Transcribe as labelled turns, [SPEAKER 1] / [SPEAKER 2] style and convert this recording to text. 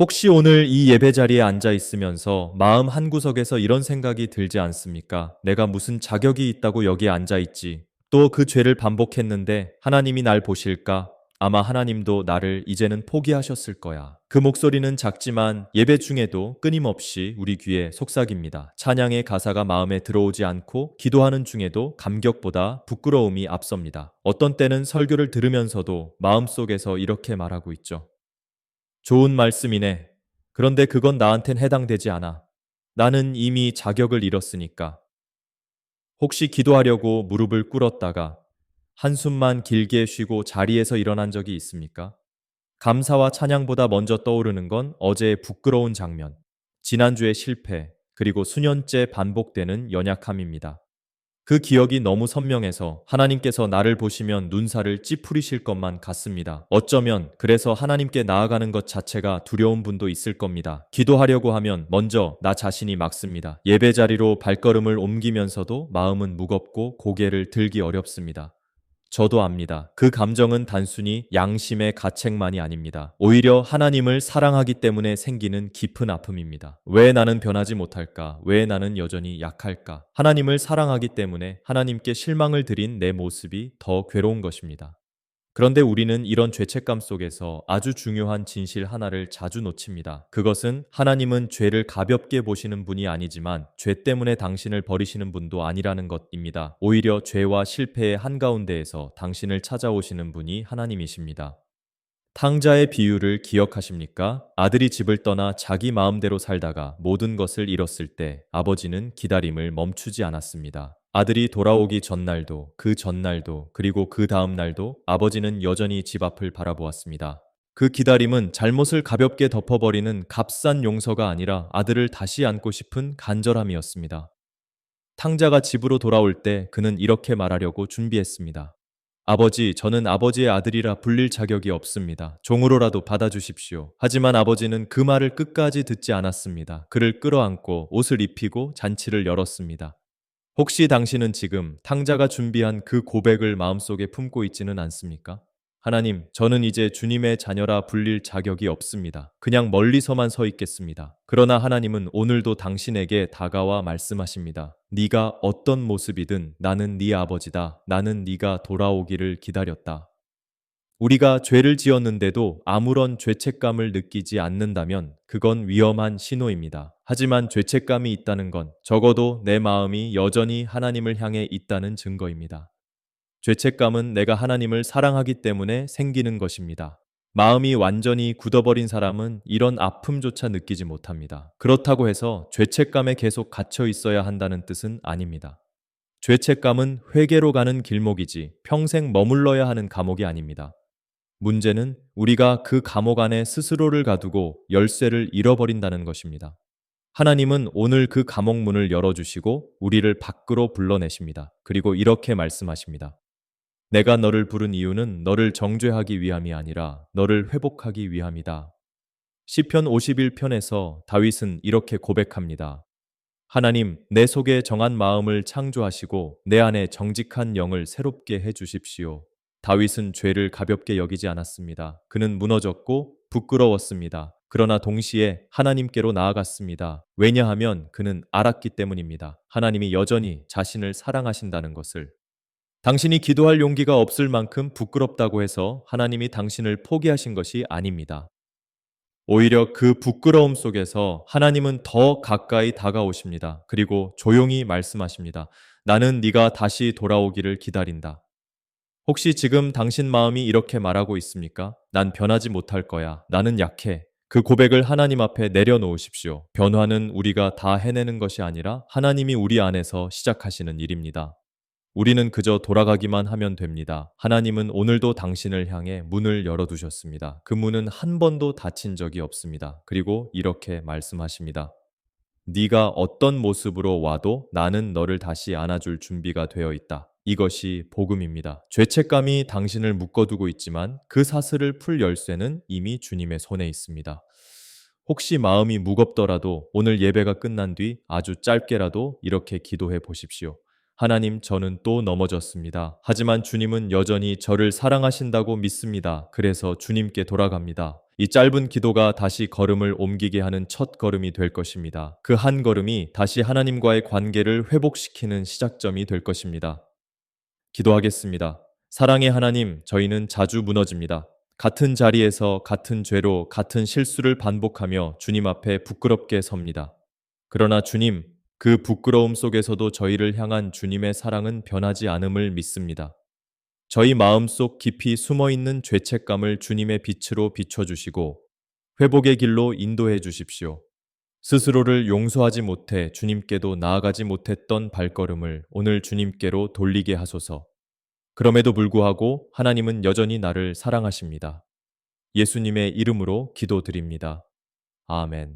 [SPEAKER 1] 혹시 오늘 이 예배 자리에 앉아 있으면서 마음 한구석에서 이런 생각이 들지 않습니까? 내가 무슨 자격이 있다고 여기에 앉아 있지? 또 그 죄를 반복했는데 하나님이 날 보실까? 아마 하나님도 나를 이제는 포기하셨을 거야. 그 목소리는 작지만 예배 중에도 끊임없이 우리 귀에 속삭입니다. 찬양의 가사가 마음에 들어오지 않고 기도하는 중에도 감격보다 부끄러움이 앞섭니다. 어떤 때는 설교를 들으면서도 마음속에서 이렇게 말하고 있죠. 좋은 말씀이네. 그런데 그건 나한텐 해당되지 않아. 나는 이미 자격을 잃었으니까. 혹시 기도하려고 무릎을 꿇었다가 한숨만 길게 쉬고 자리에서 일어난 적이 있습니까? 감사와 찬양보다 먼저 떠오르는 건 어제의 부끄러운 장면, 지난주의 실패, 그리고 수년째 반복되는 연약함입니다. 그 기억이 너무 선명해서 하나님께서 나를 보시면 눈살을 찌푸리실 것만 같습니다. 어쩌면 그래서 하나님께 나아가는 것 자체가 두려운 분도 있을 겁니다. 기도하려고 하면 먼저 나 자신이 막습니다. 예배 자리로 발걸음을 옮기면서도 마음은 무겁고 고개를 들기 어렵습니다. 저도 압니다. 그 감정은 단순히 양심의 가책만이 아닙니다. 오히려 하나님을 사랑하기 때문에 생기는 깊은 아픔입니다. 왜 나는 변하지 못할까? 왜 나는 여전히 약할까? 하나님을 사랑하기 때문에 하나님께 실망을 드린 내 모습이 더 괴로운 것입니다. 그런데 우리는 이런 죄책감 속에서 아주 중요한 진실 하나를 자주 놓칩니다. 그것은 하나님은 죄를 가볍게 보시는 분이 아니지만 죄 때문에 당신을 버리시는 분도 아니라는 것입니다. 오히려 죄와 실패의 한가운데에서 당신을 찾아오시는 분이 하나님이십니다. 탕자의 비유를 기억하십니까? 아들이 집을 떠나 자기 마음대로 살다가 모든 것을 잃었을 때 아버지는 기다림을 멈추지 않았습니다. 아들이 돌아오기 전날도, 그 전날도, 그리고 그 다음 날도 아버지는 여전히 집 앞을 바라보았습니다. 그 기다림은 잘못을 가볍게 덮어버리는 값싼 용서가 아니라 아들을 다시 안고 싶은 간절함이었습니다. 탕자가 집으로 돌아올 때 그는 이렇게 말하려고 준비했습니다. 아버지, 저는 아버지의 아들이라 불릴 자격이 없습니다. 종으로라도 받아주십시오. 하지만 아버지는 그 말을 끝까지 듣지 않았습니다. 그를 끌어안고 옷을 입히고 잔치를 열었습니다. 혹시 당신은 지금 탕자가 준비한 그 고백을 마음속에 품고 있지는 않습니까? 하나님, 저는 이제 주님의 자녀라 불릴 자격이 없습니다. 그냥 멀리서만 서 있겠습니다. 그러나 하나님은 오늘도 당신에게 다가와 말씀하십니다. 네가 어떤 모습이든 나는 네 아버지다. 나는 네가 돌아오기를 기다렸다. 우리가 죄를 지었는데도 아무런 죄책감을 느끼지 않는다면 그건 위험한 신호입니다. 하지만 죄책감이 있다는 건 적어도 내 마음이 여전히 하나님을 향해 있다는 증거입니다. 죄책감은 내가 하나님을 사랑하기 때문에 생기는 것입니다. 마음이 완전히 굳어버린 사람은 이런 아픔조차 느끼지 못합니다. 그렇다고 해서 죄책감에 계속 갇혀 있어야 한다는 뜻은 아닙니다. 죄책감은 회개로 가는 길목이지 평생 머물러야 하는 감옥이 아닙니다. 문제는 우리가 그 감옥 안에 스스로를 가두고 열쇠를 잃어버린다는 것입니다. 하나님은 오늘 그 감옥 문을 열어주시고 우리를 밖으로 불러내십니다. 그리고 이렇게 말씀하십니다. 내가 너를 부른 이유는 너를 정죄하기 위함이 아니라 너를 회복하기 위함이다. 시편 51편에서 다윗은 이렇게 고백합니다. 하나님, 내 속에 정한 마음을 창조하시고 내 안에 정직한 영을 새롭게 해 주십시오. 다윗은 죄를 가볍게 여기지 않았습니다. 그는 무너졌고 부끄러웠습니다. 그러나 동시에 하나님께로 나아갔습니다. 왜냐하면 그는 알았기 때문입니다. 하나님이 여전히 자신을 사랑하신다는 것을. 당신이 기도할 용기가 없을 만큼 부끄럽다고 해서 하나님이 당신을 포기하신 것이 아닙니다. 오히려 그 부끄러움 속에서 하나님은 더 가까이 다가오십니다. 그리고 조용히 말씀하십니다. 나는 네가 다시 돌아오기를 기다린다. 혹시 지금 당신 마음이 이렇게 말하고 있습니까? 난 변하지 못할 거야. 나는 약해. 그 고백을 하나님 앞에 내려놓으십시오. 변화는 우리가 다 해내는 것이 아니라 하나님이 우리 안에서 시작하시는 일입니다. 우리는 그저 돌아가기만 하면 됩니다. 하나님은 오늘도 당신을 향해 문을 열어두셨습니다. 그 문은 한 번도 닫힌 적이 없습니다. 그리고 이렇게 말씀하십니다. 네가 어떤 모습으로 와도 나는 너를 다시 안아줄 준비가 되어 있다. 이것이 복음입니다. 죄책감이 당신을 묶어두고 있지만 그 사슬을 풀 열쇠는 이미 주님의 손에 있습니다. 혹시 마음이 무겁더라도 오늘 예배가 끝난 뒤 아주 짧게라도 이렇게 기도해 보십시오. 하나님, 저는 또 넘어졌습니다. 하지만 주님은 여전히 저를 사랑하신다고 믿습니다. 그래서 주님께 돌아갑니다. 이 짧은 기도가 다시 걸음을 옮기게 하는 첫 걸음이 될 것입니다. 그 한 걸음이 다시 하나님과의 관계를 회복시키는 시작점이 될 것입니다. 기도하겠습니다. 사랑의 하나님, 저희는 자주 무너집니다. 같은 자리에서 같은 죄로 같은 실수를 반복하며 주님 앞에 부끄럽게 섭니다. 그러나 주님, 그 부끄러움 속에서도 저희를 향한 주님의 사랑은 변하지 않음을 믿습니다. 저희 마음속 깊이 숨어 있는 죄책감을 주님의 빛으로 비춰주시고 회복의 길로 인도해 주십시오. 스스로를 용서하지 못해 주님께도 나아가지 못했던 발걸음을 오늘 주님께로 돌리게 하소서. 그럼에도 불구하고 하나님은 여전히 나를 사랑하십니다. 예수님의 이름으로 기도드립니다. 아멘.